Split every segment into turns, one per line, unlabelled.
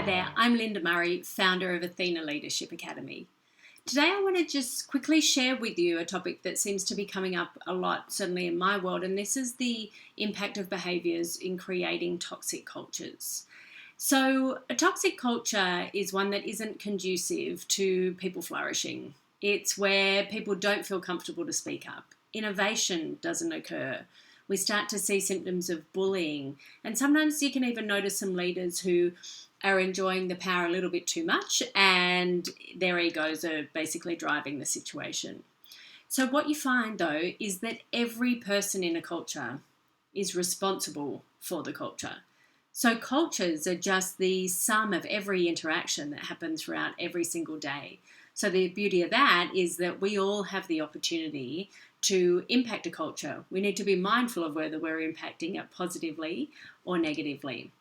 there, I'm Linda Murray, founder of Athena Leadership Academy. Today I want to just quickly share with you a topic that seems to be coming up a lot, certainly in my world, and this is the impact of behaviours in creating toxic cultures. So a toxic culture is one that isn't conducive to people flourishing. It's where people don't feel comfortable to speak up. Innovation doesn't occur. We start to see symptoms of bullying, and sometimes you can even notice some leaders who are enjoying the power a little bit too much and their egos are basically driving the situation. So what you find though is that every person in a culture is responsible for the culture. So cultures are just the sum of every interaction that happens throughout every single day. So the beauty of that is that we all have the opportunity to impact a culture. We need to be mindful of whether we're impacting it positively or negatively.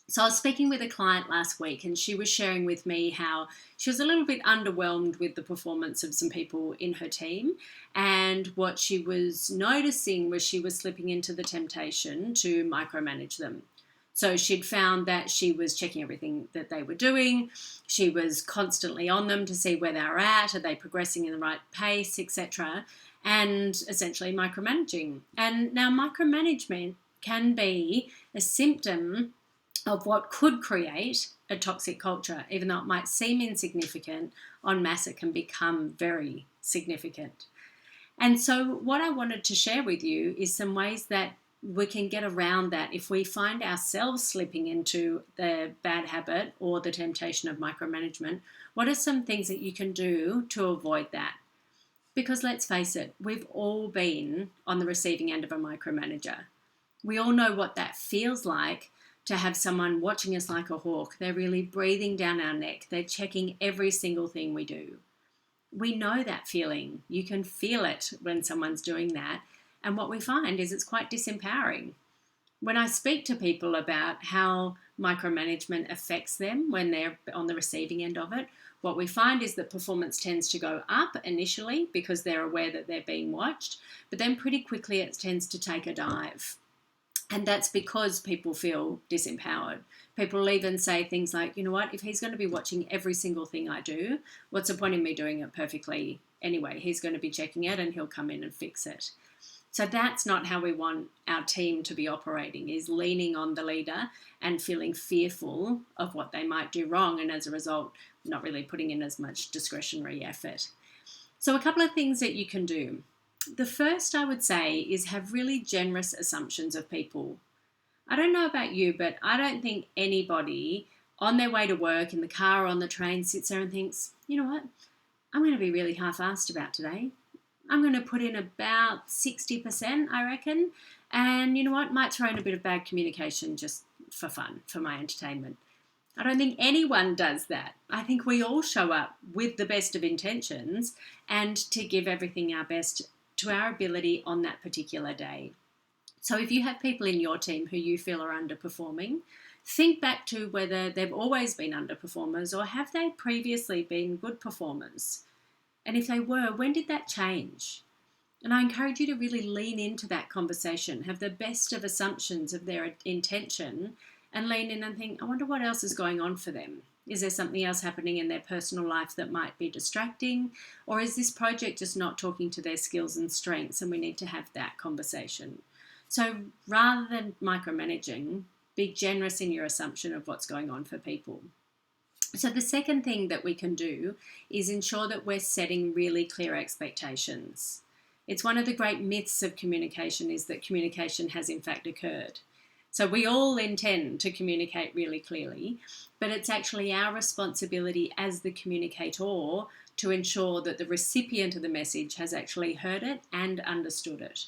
So I was speaking with a client last week and she was sharing with me how she was a little bit underwhelmed with the performance of some people in her team, and what she was noticing was she was slipping into the temptation to micromanage them. So she'd found that she was checking everything that they were doing. She was constantly on them to see where they were at, are they progressing in the right pace, etc., and essentially micromanaging. And now micromanagement can be a symptom of what could create a toxic culture. Even though it might seem insignificant, en masse it can become very significant. And so what I wanted to share with you is some ways that we can get around that if we find ourselves slipping into the bad habit or the temptation of micromanagement. What are some things that you can do to avoid that? Because let's face it, we've all been on the receiving end of a micromanager. We all know what that feels like, to have someone watching us like a hawk. They're really breathing down our neck. They're checking every single thing we do. We know that feeling. You can feel it when someone's doing that. And what we find is it's quite disempowering. When I speak to people about how micromanagement affects them when they're on the receiving end of it, what we find is that performance tends to go up initially because they're aware that they're being watched, but then pretty quickly it tends to take a dive. And that's because people feel disempowered. People will even say things like, you know what, if he's going to be watching every single thing I do, what's the point in me doing it perfectly anyway? He's going to be checking it and he'll come in and fix it. So that's not how we want our team to be operating, is leaning on the leader and feeling fearful of what they might do wrong, and as a result, not really putting in as much discretionary effort. So a couple of things that you can do. The first I would say is have really generous assumptions of people. I don't know about you, but I don't think anybody on their way to work, in the car or on the train, sits there and thinks, you know what, I'm going to be really half-assed about today. I'm going to put in about 60%, I reckon. And you know what, might throw in a bit of bad communication just for fun, for my entertainment. I don't think anyone does that. I think we all show up with the best of intentions and to give everything our best to our ability on that particular day. So if you have people in your team who you feel are underperforming, think back to whether they've always been underperformers or have they previously been good performers? And if they were, when did that change? And I encourage you to really lean into that conversation, have the best of assumptions of their intention, and lean in and think, I wonder what else is going on for them. Is there something else happening in their personal life that might be distracting? Or is this project just not talking to their skills and strengths, and we need to have that conversation? So rather than micromanaging, be generous in your assumption of what's going on for people. So the second thing that we can do is ensure that we're setting really clear expectations. It's one of the great myths of communication is that communication has in fact occurred. So we all intend to communicate really clearly, but it's actually our responsibility as the communicator to ensure that the recipient of the message has actually heard it and understood it.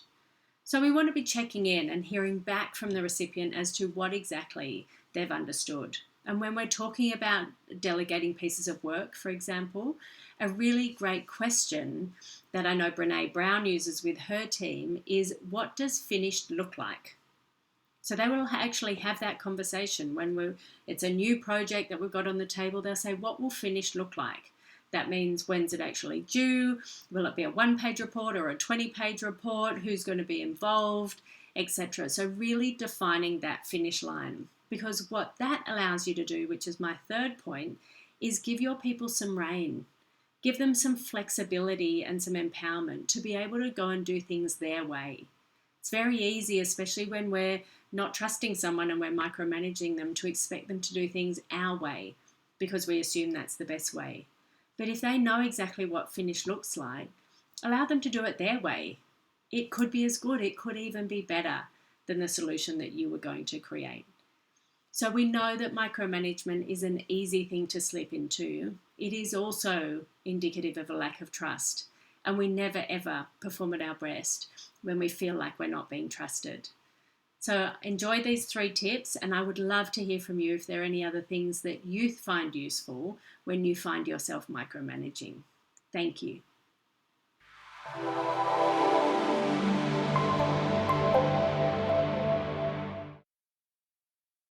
So we want to be checking in and hearing back from the recipient as to what exactly they've understood. And when we're talking about delegating pieces of work, for example, a really great question that I know Brene Brown uses with her team is, what does finished look like? So they will actually have that conversation when it's a new project that we've got on the table. They'll say, what will finished look like? That means, when's it actually due? Will it be a 1-page report or a 20-page report? Who's going to be involved, etc. So really defining that finish line. Because what that allows you to do, which is my third point, is give your people some rein. Give them some flexibility and some empowerment to be able to go and do things their way. It's very easy, especially when we're not trusting someone and we're micromanaging them, to expect them to do things our way because we assume that's the best way. But if they know exactly what finish looks like, allow them to do it their way. It could be as good, it could even be better than the solution that you were going to create. So we know that micromanagement is an easy thing to slip into. It is also indicative of a lack of trust, and we never ever perform at our best when we feel like we're not being trusted. So enjoy these 3 tips, and I would love to hear from you if there are any other things that you find useful when you find yourself micromanaging. Thank you.